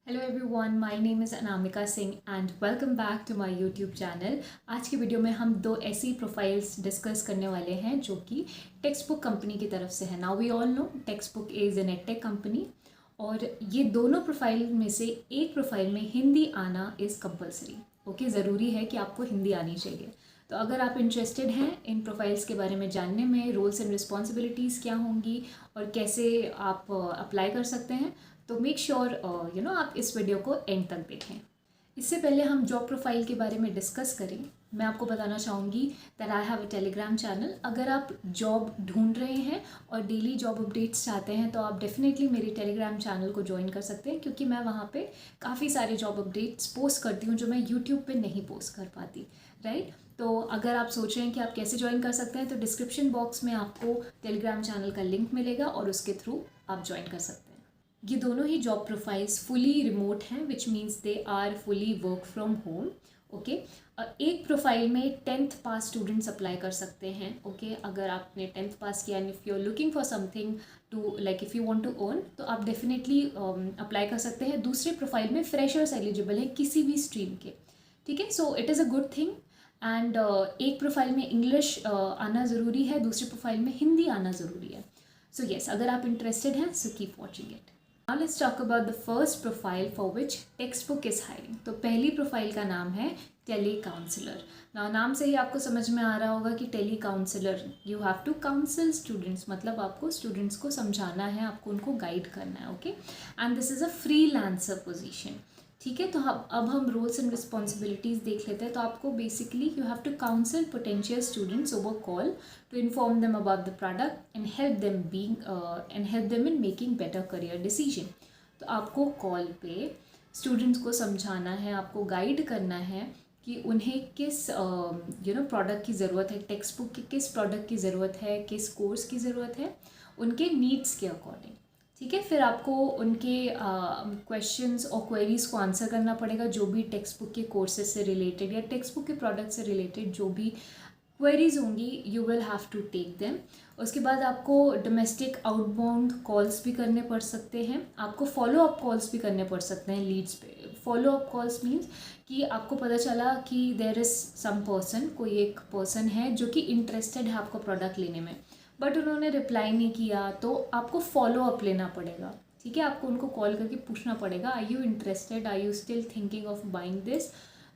Hello everyone, my name is Anamika Singh and welcome back to my YouTube channel. आज की video में हम दो ऐसी प्रोफाइल्स डिस्कस करने वाले हैं जो कि टेक्स्ट बुक कंपनी की तरफ से है। Now we all know text book is an edtech company और ये दोनों प्रोफाइल में से एक प्रोफाइल में हिंदी आना इज़ कंपलसरी। ओके, ज़रूरी है कि आपको हिंदी आनी चाहिए। तो अगर आप इंटरेस्टेड हैं इन प्रोफाइल्स के बारे में जानने में, रोल्स एंड रिस्पॉन्सिबिलिटीज़ क्या होंगी और कैसे आप अप्लाई कर सकते हैं, तो मेक श्योर आप इस वीडियो को एंड तक देखें। इससे पहले हम जॉब प्रोफाइल के बारे में डिस्कस करें, मैं आपको बताना चाहूँगी that I have a Telegram channel. अगर आप जॉब ढूंढ रहे हैं और डेली जॉब अपडेट्स चाहते हैं तो आप डेफिनेटली मेरी टेलीग्राम चैनल को ज्वाइन कर सकते हैं, क्योंकि मैं वहाँ पे काफ़ी सारे जॉब अपडेट्स पोस्ट करती हूँ जो मैं यूट्यूब पे नहीं पोस्ट कर पाती, राइट। तो अगर आप सोच रहे हैं कि आप कैसे ज्वाइन कर सकते हैं तो डिस्क्रिप्शन बॉक्स में आपको टेलीग्राम चैनल का लिंक मिलेगा और उसके थ्रू आप ज्वाइन कर सकते हैं। ये दोनों ही जॉब प्रोफाइल्स फुली रिमोट हैं, which means they are fully work from home. Okay, एक प्रोफाइल में 10th पास स्टूडेंट्स अप्लाई कर सकते हैं। ओके, अगर आपने 10th पास किया and if you are looking for something to like if you want to earn, तो आप डेफिनेटली अप्लाई कर सकते हैं। दूसरे प्रोफाइल में फ्रेशर्स एलिजिबल हैं किसी भी स्ट्रीम के, ठीक है। So it is a good thing. And एक प्रोफाइल में इंग्लिश आना ज़रूरी है, दूसरे प्रोफाइल में हिंदी आना ज़रूरी है। सो येस, अगर आप इंटरेस्टेड हैं so keep watching it. Now let's talk about the first profile for which textbook is hiring। तो पहली प्रोफाइल का नाम है टेली काउंसलर। नाम से ही आपको समझ में आ रहा होगा कि tele counsellor, you have to counsel students, मतलब आपको स्टूडेंट्स को समझाना है, आपको उनको गाइड करना है। Okay, and this is a freelancer position, ठीक है। तो अब हम रोल्स एंड रिस्पॉन्सिबिलिटीज़ देख लेते हैं। तो आपको basically you have to counsel potential students over call to inform them about the product and help them in making better career decision. तो आपको कॉल पे स्टूडेंट्स को समझाना है, आपको गाइड करना है कि उन्हें किस प्रोडक्ट की ज़रूरत है, टेक्स्ट बुक की किस प्रोडक्ट की ज़रूरत है, किस कोर्स की ज़रूरत है, उनके नीड्स के अकॉर्डिंग, ठीक है। फिर आपको उनके क्वेश्चंस और क्वेरीज़ को आंसर करना पड़ेगा, जो भी टेक्स्ट बुक के कोर्सेज से रिलेटेड या टेक्स्ट बुक के प्रोडक्ट से रिलेटेड जो भी क्वेरीज होंगी, you will have to take them. उसके बाद आपको डोमेस्टिक आउटबाउंड कॉल्स भी करने पड़ सकते हैं, आपको फॉलो अप कॉल्स भी करने पड़ सकते हैं लीड्स पे। फॉलो अप कॉल्स मीन्स कि आपको पता चला कि देयर इज़ सम पर्सन, कोई एक पर्सन है जो कि इंटरेस्टेड है आपका प्रोडक्ट लेने में, बट उन्होंने रिप्लाई नहीं किया, तो आपको फॉलो अप लेना पड़ेगा, ठीक है। आपको उनको कॉल करके पूछना पड़ेगा, are you interested, are you still thinking of buying this.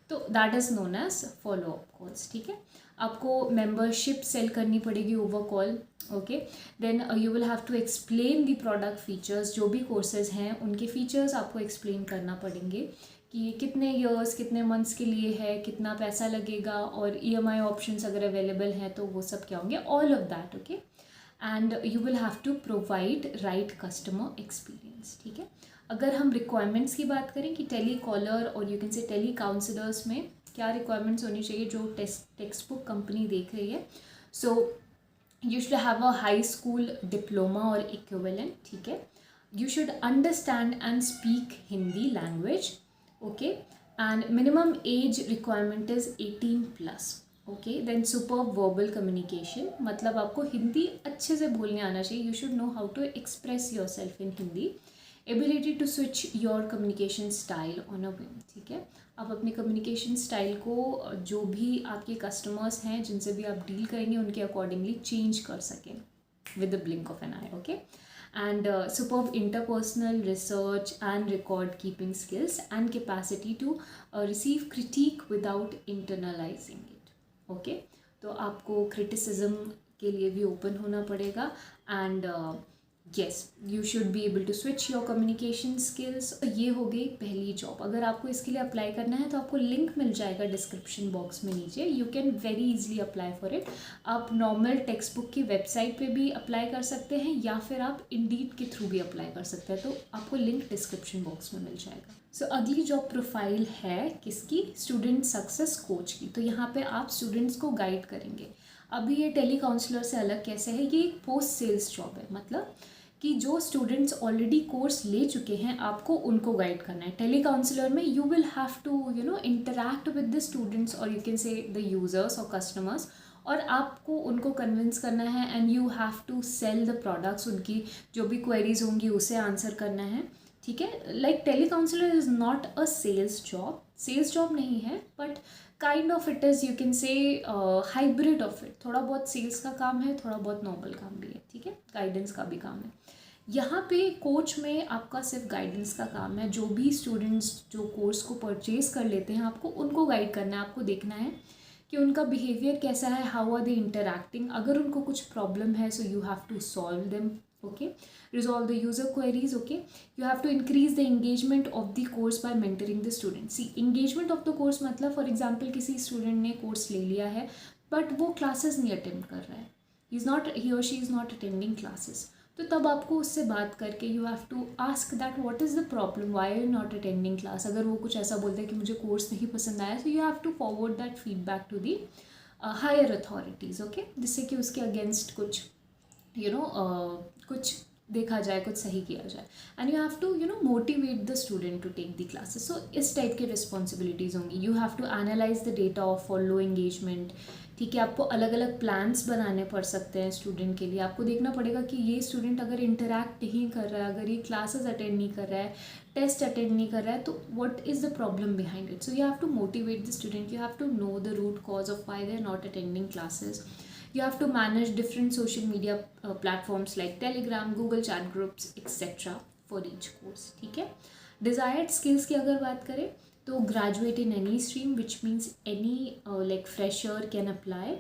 तो that is known as follow up calls, ठीक है। आपको मेंबरशिप सेल करनी पड़ेगी over call. Okay, then you will have to explain the product features, जो भी courses हैं उनके फीचर्स आपको एक्सप्लेन करना पड़ेंगे कि ये कितने ईयर्स कितने मंथ्स के लिए है, कितना पैसा लगेगा और EMI ऑप्शंस अगर अवेलेबल हैं तो वो सब क्या होंगे, all of that. Okay, and you will have to provide right customer experience, ठीक है। अगर हम रिक्वायरमेंट्स की बात करें कि टेली कॉलर और you can say tele counsellors में क्या रिक्वायरमेंट्स होनी चाहिए जो टेक्स्ट बुक कंपनी देख रही है, so you should have a high school diploma और इक्विवेलेंट, ठीक है। You should understand and speak Hindi language, okay, and minimum age requirement is 18+। Okay, then super verbal communication, मतलब आपको हिंदी अच्छे से बोलने आना चाहिए, you should know how to express yourself in Hindi. Ability to switch your communication style on a whim, ठीक है। आप अपने कम्युनिकेशन स्टाइल को जो भी आपके कस्टमर्स हैं जिनसे भी आप डील करेंगे उनके अकॉर्डिंगली चेंज कर सकें with the blink of an eye. Okay, and superb interpersonal research and record keeping skills and capacity to receive critique without internalizing it। okay, तो आपको criticism के लिए भी open होना पड़ेगा and yes, you should be able to switch your communication skills। ये हो गई पहली जॉब। अगर आपको इसके लिए अप्लाई करना है तो आपको लिंक मिल जाएगा डिस्क्रिप्शन बॉक्स में नीचे, you can very easily apply for it. आप नॉर्मल टेक्स्ट बुक की वेबसाइट पे भी अप्लाई कर सकते हैं या फिर आप इंडीड के थ्रू भी अप्लाई कर सकते हैं, तो आपको लिंक डिस्क्रिप्शन बॉक्स में मिल जाएगा। सो अगली जॉब प्रोफाइल है किसकी, स्टूडेंट सक्सेस कोच की। तो यहाँ पे आप स्टूडेंट्स को गाइड करेंगे। अभी ये टेली काउंसलर से अलग कैसे है, ये एक पोस्ट सेल्स जॉब है, मतलब कि जो स्टूडेंट्स ऑलरेडी कोर्स ले चुके हैं आपको उनको गाइड करना है। टेली काउंसलर में you will have to interact with the students और you can say the users और कस्टमर्स, और आपको उनको कन्विंस करना है and you have to sell the products, उनकी जो भी क्वेरीज होंगी उसे आंसर करना है। ठीक है। Like tele counsellor is not a sales job नहीं है, but kind of it is, you can say hybrid of it. थोड़ा बहुत सेल्स का काम है, थोड़ा बहुत नॉर्मल काम भी है, ठीक है, गाइडेंस का भी काम है। यहाँ पे कोच में आपका सिर्फ गाइडेंस का काम है। जो भी स्टूडेंट्स जो कोर्स को परचेज कर लेते हैं, आपको उनको गाइड करना है। आपको देखना है कि उनका बिहेवियर कैसा है, हाउ आर दे इंटरैक्टिंग। अगर उनको कुछ प्रॉब्लम है, so you have to solve them, okay, resolve the user queries, okay. You have to increase the engagement of the course by mentoring the student. See, engagement of the course मतलब for example किसी student ने course ले लिया है but वो classes नहीं attend कर रहा है, he or she is not attending classes, तो तब आपको उससे बात करके you have to ask that what is the problem, why are you not attending class. अगर वो कुछ ऐसा बोलते हैं कि मुझे कोर्स नहीं पसंद आया, so you have to forward that feedback to the higher authorities, okay, जिससे कि उसके अगेंस्ट कुछ कुछ देखा जाए, कुछ सही किया जाए। And you have to motivate the student to take the classes. So इस टाइप की रिस्पॉन्सिबिलिटीज़ होंगी। You have to analyse the data of for low engagement, ठीक है। आपको अलग अलग प्लान्स बनाने पड़ सकते हैं स्टूडेंट के लिए। आपको देखना पड़ेगा कि ये स्टूडेंट अगर इंटरैक्ट नहीं कर रहा है, अगर ये क्लासेस अटेंड नहीं कर रहा है, टेस्ट अटेंड नहीं कर रहा है, तो what is the problem behind it. So you have to motivate the student, you have to know the root cause of why they are not attending classes. You have to manage different social media platforms like Telegram, Google chat groups, etc. for each course, ठीक है। Desired skills की अगर बात करें तो graduate in any stream, which means any like fresher can apply,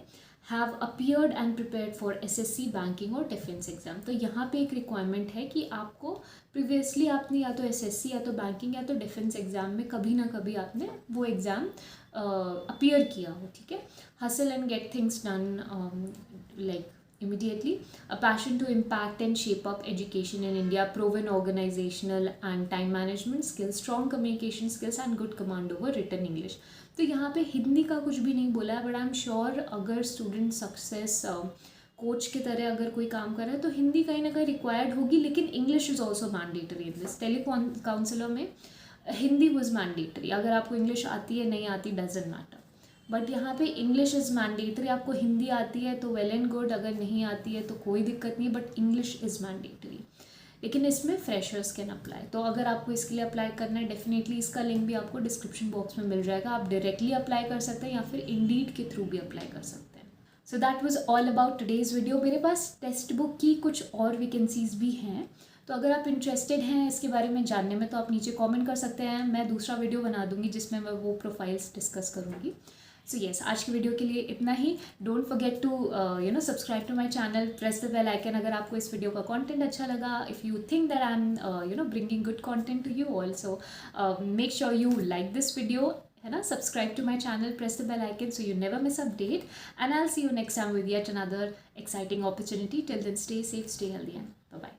have appeared and prepared for SSC, banking और defense exam। तो यहाँ पे एक requirement है कि आपको प्रीवियसली आपने या तो SSC या तो बैंकिंग या तो डिफेंस एग्ज़ाम में कभी ना कभी आपने वो एग्ज़ाम अपीयर किया हो, ठीक है। Hustle and get things done like immediately, a passion to impact and shape up education in India, proven organizational and time management skills, strong communication skills and good command over written English। तो यहाँ पे हिंदी का कुछ भी नहीं बोला है, but I am sure अगर स्टूडेंट सक्सेस कोच की तरह अगर कोई काम कर रहा है तो हिंदी कहीं ना कहीं रिक्वायर्ड होगी, लेकिन English is also mandatory in this. Tele counsellor में हिंदी वॉज मैंडेटरी। अगर आपको इंग्लिश आती है नहीं आती डजेंट मैटर, बट यहाँ पे इंग्लिश इज़ मैंडेटरी। आपको हिंदी आती है तो वेल एंड गुड, अगर नहीं आती है तो कोई दिक्कत नहीं, बट इंग्लिश इज़ मैंडेटरी। लेकिन इसमें फ्रेशर्स कैन अप्लाई। तो अगर आपको इसके लिए अप्लाई करना है, डेफिनेटली इसका लिंक भी आपको डिस्क्रिप्शन बॉक्स में मिल जाएगा। आप डायरेक्टली अप्लाई कर सकते हैं या फिर इंडीड के थ्रू भी अप्लाई कर सकते हैं। So that was all about today's video. मेरे पास टेक्स्ट बुक की कुछ और वैकेंसीज़ भी हैं, तो अगर आप इंटरेस्टेड हैं इसके बारे में जानने में तो आप नीचे कमेंट कर सकते हैं। मैं दूसरा वीडियो बना दूंगी जिसमें मैं वो प्रोफाइल्स डिस्कस करूँगी। सो येस, आज की वीडियो के लिए इतना ही। Don't forget to subscribe to my channel, press the bell icon अगर आपको इस वीडियो का कंटेंट अच्छा लगा। If you think that I am bringing good content to you also, make sure you like this video, है ना। Subscribe to my channel, press the bell icon so you never miss update, and I'll see you next time with yet another exciting opportunity. Till then, stay safe, stay healthy, and bye bye.